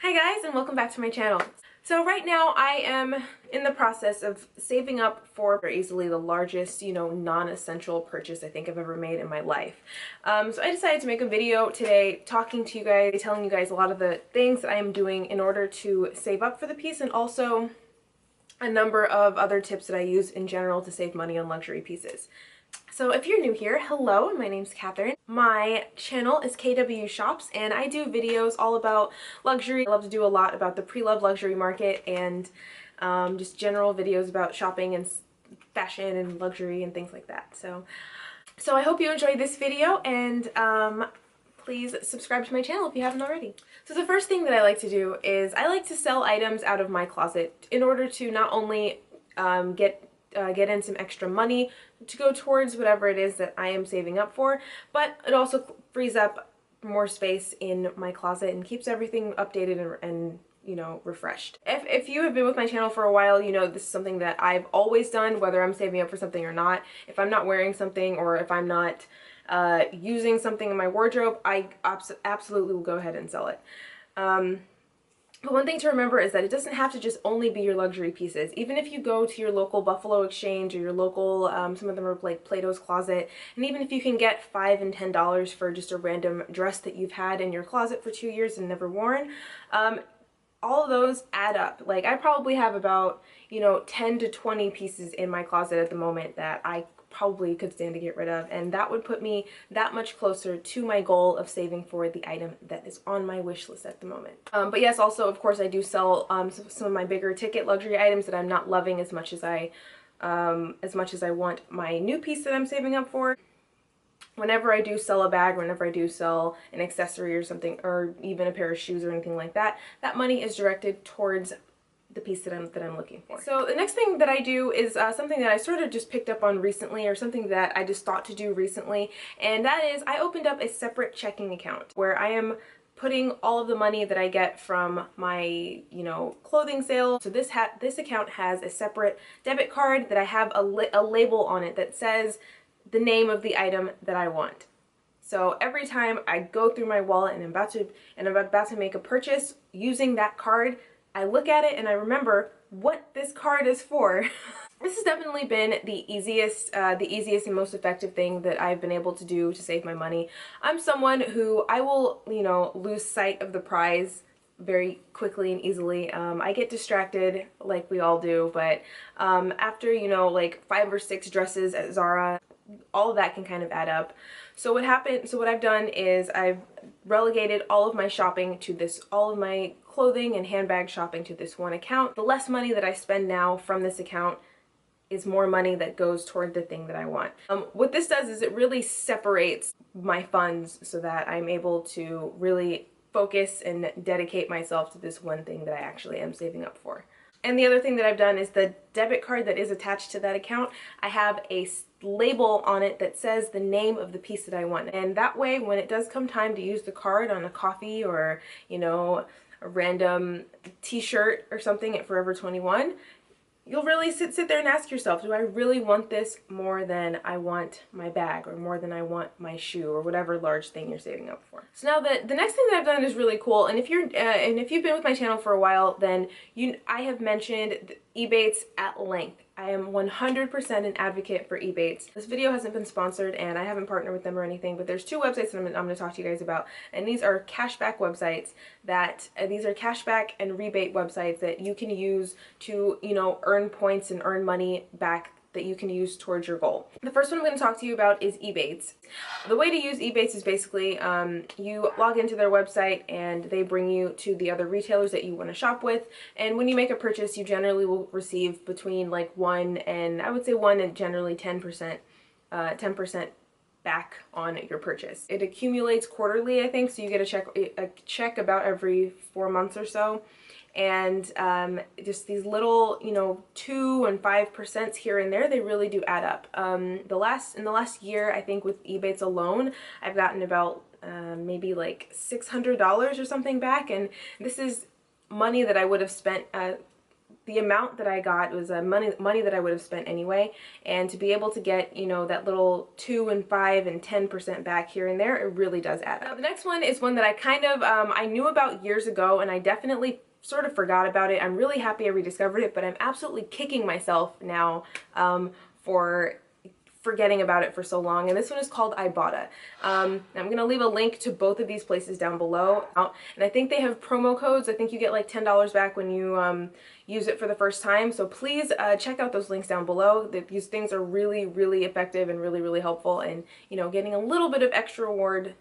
Hi guys, and welcome back to my channel. So right now I am in the process of saving up for easily the largest, non-essential purchase I think I've ever made in my life. So I decided to make a video today talking to you guys, telling you guys a lot of the things that I am doing in order to save up for the piece, and also a number of other tips that I use in general to save money on luxury pieces. So if you're new here, hello, my name's Catherine. My channel is KWSHOPS and I do videos all about luxury. I love to do a lot about the pre-loved luxury market and just general videos about shopping and fashion and luxury and things like that. So I hope you enjoyed this video, and please subscribe to my channel if you haven't already. So the first thing that I like to do is I like to sell items out of my closet in order to not only get in some extra money to go towards whatever it is that I am saving up for, but it also frees up more space in my closet and keeps everything updated and refreshed. If you have been with my channel for a while, you know this is something that I've always done, whether I'm saving up for something or not. If I'm not wearing something, or if I'm not using something in my wardrobe, I absolutely will go ahead and sell it. But one thing to remember is that it doesn't have to just only be your luxury pieces. Even if you go to your local Buffalo Exchange or your local, some of them are like Plato's Closet, and even if you can get $5 and $10 for just a random dress that you've had in your closet for 2 years and never worn, all of those add up. Like, I probably have about, 10 to 20 pieces in my closet at the moment that I probably could stand to get rid of, and that would put me that much closer to my goal of saving for the item that is on my wish list at the moment. But yes, also of course I do sell some of my bigger ticket luxury items that I'm not loving as much as I want my new piece that I'm saving up for. Whenever I do sell a bag, whenever I do sell an accessory or something, or even a pair of shoes or anything like that, that money is directed towards the piece that I'm looking for. So the next thing that I do is something that I sort of just picked up on recently, or something that I just thought to do recently, and that is I opened up a separate checking account where I am putting all of the money that I get from my, clothing sale. So this account has a separate debit card that I have a label on it that says the name of the item that I want. So every time I go through my wallet and I'm about to make a purchase using that card, I look at it and I remember what this card is for. This has definitely been the easiest and most effective thing that I've been able to do to save my money. I'm someone who I will, lose sight of the prize very quickly and easily. I get distracted like we all do, but after, like 5 or 6 dresses at Zara, all of that can kind of add up. So what I've done is I've relegated all of my shopping to this, all of my clothing and handbag shopping to this one account. The less money that I spend now from this account is more money that goes toward the thing that I want. What this does is it really separates my funds so that I'm able to really focus and dedicate myself to this one thing that I actually am saving up for. And the other thing that I've done is the debit card that is attached to that account, I have a label on it that says the name of the piece that I want. And that way, when it does come time to use the card on a coffee or, a random t-shirt or something at Forever 21, you'll really sit there and ask yourself, do I really want this more than I want my bag, or more than I want my shoe, or whatever large thing you're saving up for. So now the next thing that I've done is really cool, and if you've been with my channel for a while, then I have mentioned Ebates at length. I am 100% an advocate for Ebates. This video hasn't been sponsored and I haven't partnered with them or anything, but there's 2 websites that I'm going to talk to you guys about, and these are cashback websites these are cashback and rebate websites that you can use to, earn points and earn money back that you can use towards your goal. The first one I'm going to talk to you about is Ebates. The way to use Ebates is basically you log into their website and they bring you to the other retailers that you want to shop with, and when you make a purchase you generally will receive between like 1 and generally 10% back on your purchase. It accumulates quarterly, I think, so you get a check about every 4 months or so. And just these little, 2 and 5% here and there, they really do add up. In the last year, I think with Ebates alone, I've gotten about maybe like $600 or something back, and this is money that I would have spent the amount that I got was money that I would have spent anyway, and to be able to get, you know, that little 2 and 5 and 10% back here and there, it really does add up. Now, the next one is one that I kind of I knew about years ago, and I definitely sort of forgot about it. I'm really happy I rediscovered it, but I'm absolutely kicking myself now for forgetting about it for so long, and this one is called Ebates. I'm gonna leave a link to both of these places down below, and I think they have promo codes. I think you get like $10 back when you use it for the first time, so please check out those links down below. These things are really, really effective and really, really helpful, and you know, getting a little bit of extra reward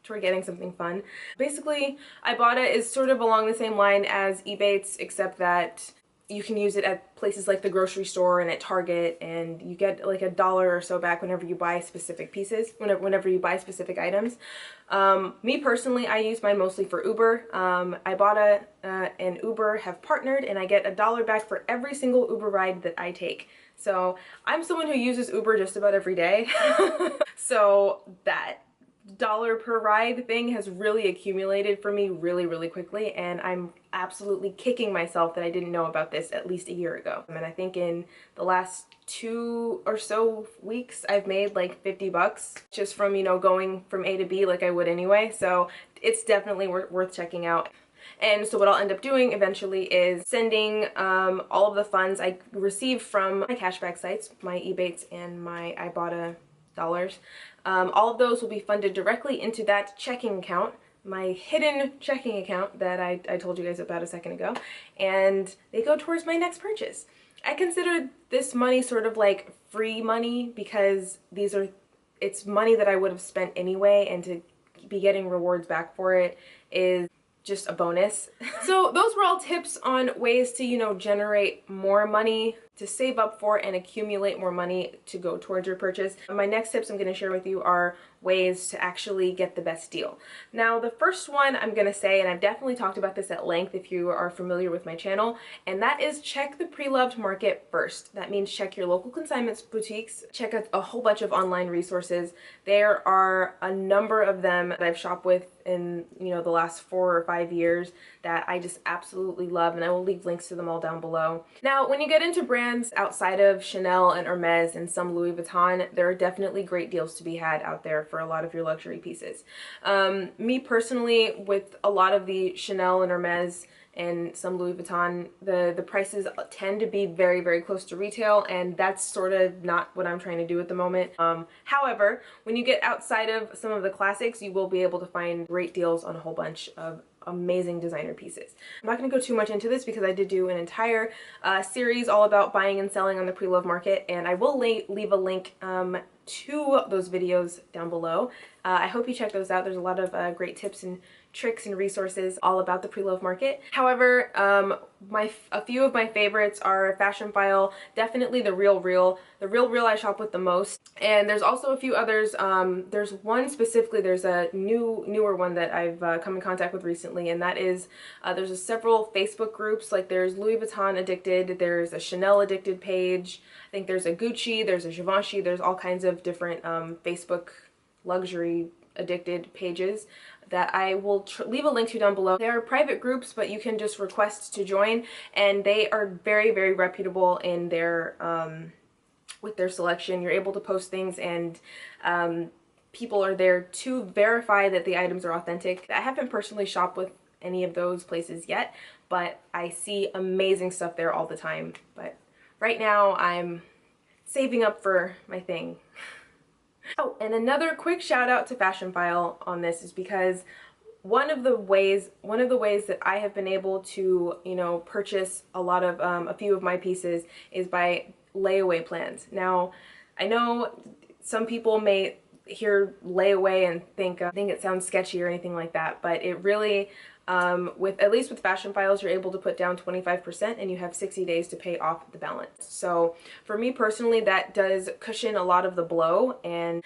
toward getting something fun. Basically, Ebates is sort of along the same line as Ebates, except that you can use it at places like the grocery store and at Target, and you get like $1 or so back whenever you buy specific pieces, whenever you buy specific items. Me personally, I use mine mostly for Uber. Ebates and Uber have partnered, and I get $1 back for every single Uber ride that I take. So I'm someone who uses Uber just about every day. So that dollar per ride thing has really accumulated for me really, really quickly, and I'm absolutely kicking myself that I didn't know about this at least a year ago. And I think in the last 2 or so weeks I've made like 50 bucks just from, you know, going from A to B like I would anyway, so it's definitely worth checking out. And so what I'll end up doing eventually is sending all of the funds I receive from my cashback sites, my Ebates and my Ebates dollars. All of those will be funded directly into that checking account, my hidden checking account that I told you guys about a second ago, and they go towards my next purchase. I consider this money sort of like free money because it's money that I would have spent anyway, and to be getting rewards back for it is just a bonus. So those were all tips on ways to, you know, generate more money, to save up for and accumulate more money to go towards your purchase. My next tips I'm going to share with you are ways to actually get the best deal. Now, the first one I'm going to say, and I've definitely talked about this at length if you are familiar with my channel, and that is check the pre-loved market first. That means check your local consignment boutiques, check out a whole bunch of online resources. There are a number of them that I've shopped with in, you know, the last 4 or 5 years that I just absolutely love, and I will leave links to them all down below. Now, when you get into brands outside of Chanel and Hermes and some Louis Vuitton, there are definitely great deals to be had out there for a lot of your luxury pieces. Me personally, with a lot of the Chanel and Hermes and some Louis Vuitton, the prices tend to be very, very close to retail, and that's sort of not what I'm trying to do at the moment. However, when you get outside of some of the classics, you will be able to find great deals on a whole bunch of amazing designer pieces. I'm not going to go too much into this because I did do an entire series all about buying and selling on the pre-loved market, and I will leave a link to those videos down below. I hope you check those out. There's a lot of great tips and tricks and resources all about the pre-loved market. However, a few of my favorites are FASHIONPHILE, definitely The Real Real. The Real Real I shop with the most, and there's also a few others. There's one specifically, there's a newer one that I've come in contact with recently, and that is there's several Facebook groups. Like there's Louis Vuitton Addicted, there's a Chanel Addicted page, I think there's a Gucci, there's a Givenchy, there's all kinds of different Facebook luxury addicted pages that I will leave a link to down below. They are private groups, but you can just request to join, and they are very, very reputable in their with their selection. You're able to post things, and people are there to verify that the items are authentic. I haven't personally shopped with any of those places yet, but I see amazing stuff there all the time. But right now I'm saving up for my thing. Oh, and another quick shout out to FASHIONPHILE on this is because one of the ways that I have been able to, you know, purchase a few of my pieces is by layaway plans. Now, I know some people may hear layaway and think it sounds sketchy or anything like that, but it really, at least with FASHIONPHILEs, you're able to put down 25% and you have 60 days to pay off the balance. So for me personally, that does cushion a lot of the blow, and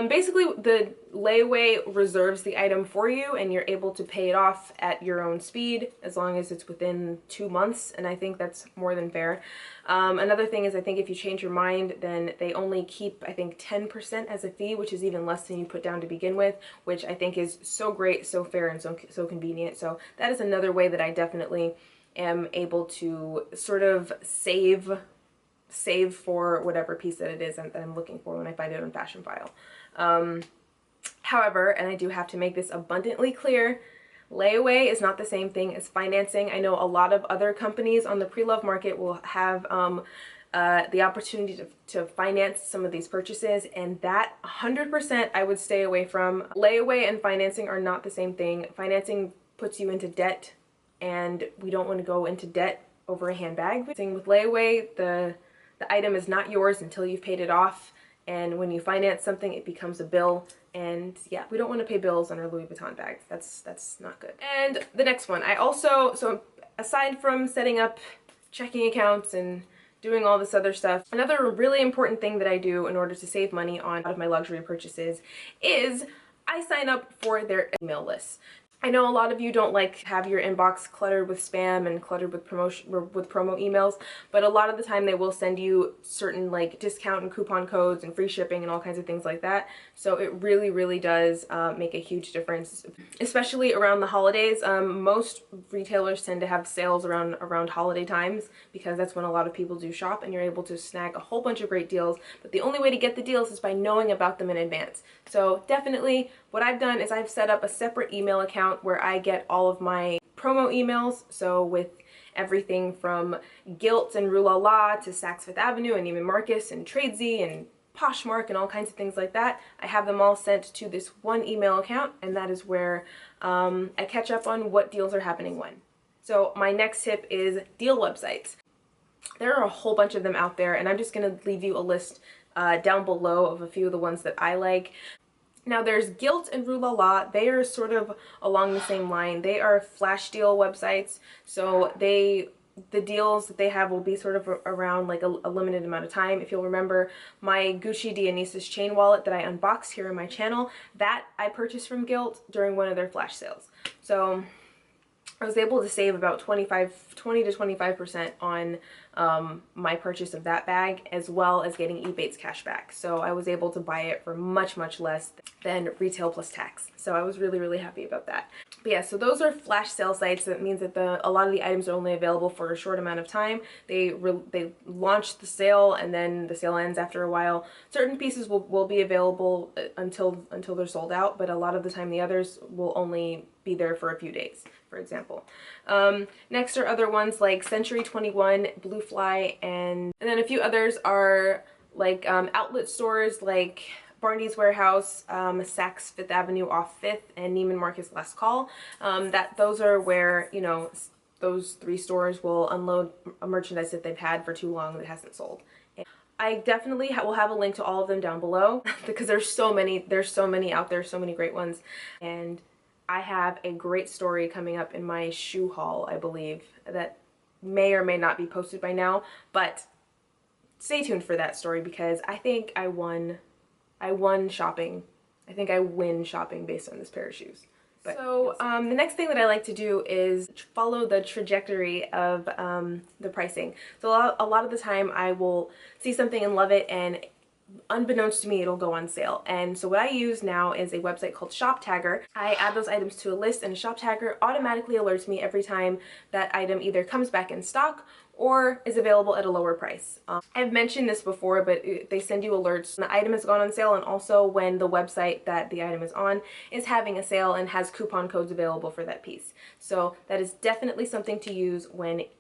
basically the layaway reserves the item for you and you're able to pay it off at your own speed as long as it's within 2 months, and I think that's more than fair. Another thing is, I think if you change your mind, then they only keep, I think, 10% as a fee, which is even less than you put down to begin with, which I think is so great, so fair, and so convenient. So So that is another way that I definitely am able to sort of save for whatever piece that it is that I'm looking for when I find it on FASHIONPHILE. However, and I do have to make this abundantly clear, layaway is not the same thing as financing. I know a lot of other companies on the pre-love market will have the opportunity to finance some of these purchases, and that 100% I would stay away from. Layaway and financing are not the same thing. Financing puts you into debt, and we don't want to go into debt over a handbag. With layaway, the item is not yours until you've paid it off, and when you finance something, it becomes a bill. And yeah, we don't want to pay bills on our Louis Vuitton bags. That's not good. And the next one, so aside from setting up checking accounts and doing all this other stuff, another really important thing that I do in order to save money on a lot of my luxury purchases is I sign up for their email list. I know a lot of you don't like to have your inbox cluttered with spam and cluttered with promo emails, but a lot of the time they will send you certain like discount and coupon codes and free shipping and all kinds of things like that. So it really does make a huge difference, especially around the holidays. Most retailers tend to have sales around holiday times because that's when a lot of people do shop, and you're able to snag a whole bunch of great deals. But the only way to get the deals is by knowing about them in advance. So definitely what I've done is I've set up a separate email account where I get all of my promo emails. So with everything from Gilt and Rue La La to Saks Fifth Avenue and Neiman Marcus and Tradesy and Poshmark and all kinds of things like that, I have them all sent to this one email account, and that is where I catch up on what deals are happening when. So my next tip is deal websites. There are a whole bunch of them out there, and I'm just going to leave you a list down below of a few of the ones that I like. Now there's Gilt and Rue La La. They are sort of along the same line. They are flash deal websites, so the deals that they have will be sort of around like a limited amount of time. If you'll remember my Gucci Dionysus chain wallet that I unboxed here on my channel, that I purchased from Gilt during one of their flash sales. So I was able to save about 20 to 25% on my purchase of that bag, as well as getting Ebates cash back. So I was able to buy it for much less than retail plus tax. So I was really happy about that. But yeah, so those are flash sale sites. That means that a lot of the items are only available for a short amount of time. They launch the sale, and then the sale ends after a while. Certain pieces will be available until they're sold out, but a lot of the time the others will only be there for a few days, for example. Next are other ones like Century 21, Blue Fly, and then a few others are like outlet stores like Barney's Warehouse, Saks Fifth Avenue off 5th, and Neiman Marcus Last Call. Those are where, you know, those three stores will unload a merchandise that they've had for too long that hasn't sold. And I definitely will have a link to all of them down below because there's so many out there, so many great ones. And I have a great story coming up in my shoe haul, I believe, that may or may not be posted by now, but stay tuned for that story because I think I won shopping. I think I win shopping based on this pair of shoes. But, so the next thing that I like to do is follow the trajectory of the pricing. So a lot of the time I will see something and love it, and unbeknownst to me it'll go on sale. And so what I use now is a website called Shop Tagger. I add those items to a list, and a Shop Tagger automatically alerts me every time that item either comes back in stock or is available at a lower price. I've mentioned this before, but they send you alerts when the item has gone on sale, and also when the website that the item is on is having a sale and has coupon codes available for that piece. So that is definitely something to use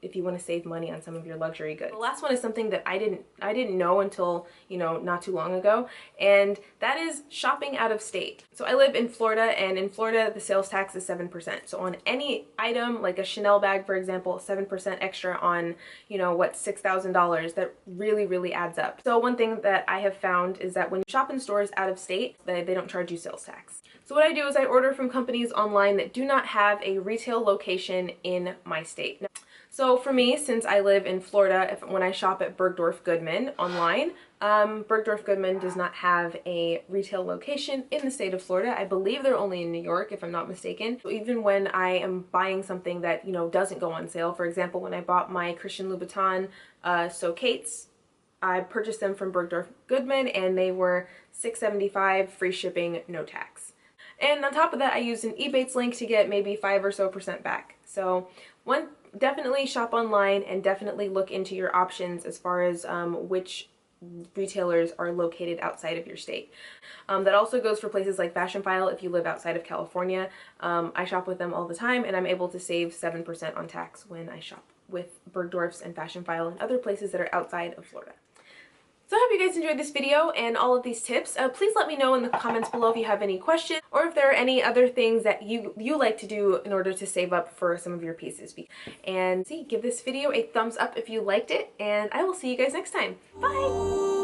if you want to save money on some of your luxury goods. The last one is something that I didn't know until, you know, not too long ago, and that is shopping out of state. So I live in Florida, and in Florida the sales tax is 7%. So on any item like a Chanel bag, for example, 7% extra on, you know, what, $6,000, that really adds up. So one thing that I have found is that when you shop in stores out of state, they don't charge you sales tax. So what I do is I order from companies online that do not have a retail location in my state. So for me, since I live in Florida, when I shop at Bergdorf Goodman online, Bergdorf Goodman does not have a retail location in the state of Florida. I believe they're only in New York, if I'm not mistaken. So even when I am buying something that, you know, doesn't go on sale, for example, when I bought my Christian Louboutin Kates, I purchased them from Bergdorf Goodman, and they were $6.75, free shipping, no tax. And on top of that, I used an Ebates link to get maybe 5% or so back. So definitely shop online and definitely look into your options as far as which retailers are located outside of your state. That also goes for places like FASHIONPHILE if you live outside of California. I shop with them all the time, and I'm able to save 7% on tax when I shop with Bergdorf's and FASHIONPHILE and other places that are outside of Florida. So I hope you guys enjoyed this video and all of these tips. Please let me know in the comments below if you have any questions or if there are any other things that you like to do in order to save up for some of your pieces. And give this video a thumbs up if you liked it, and I will see you guys next time. Bye!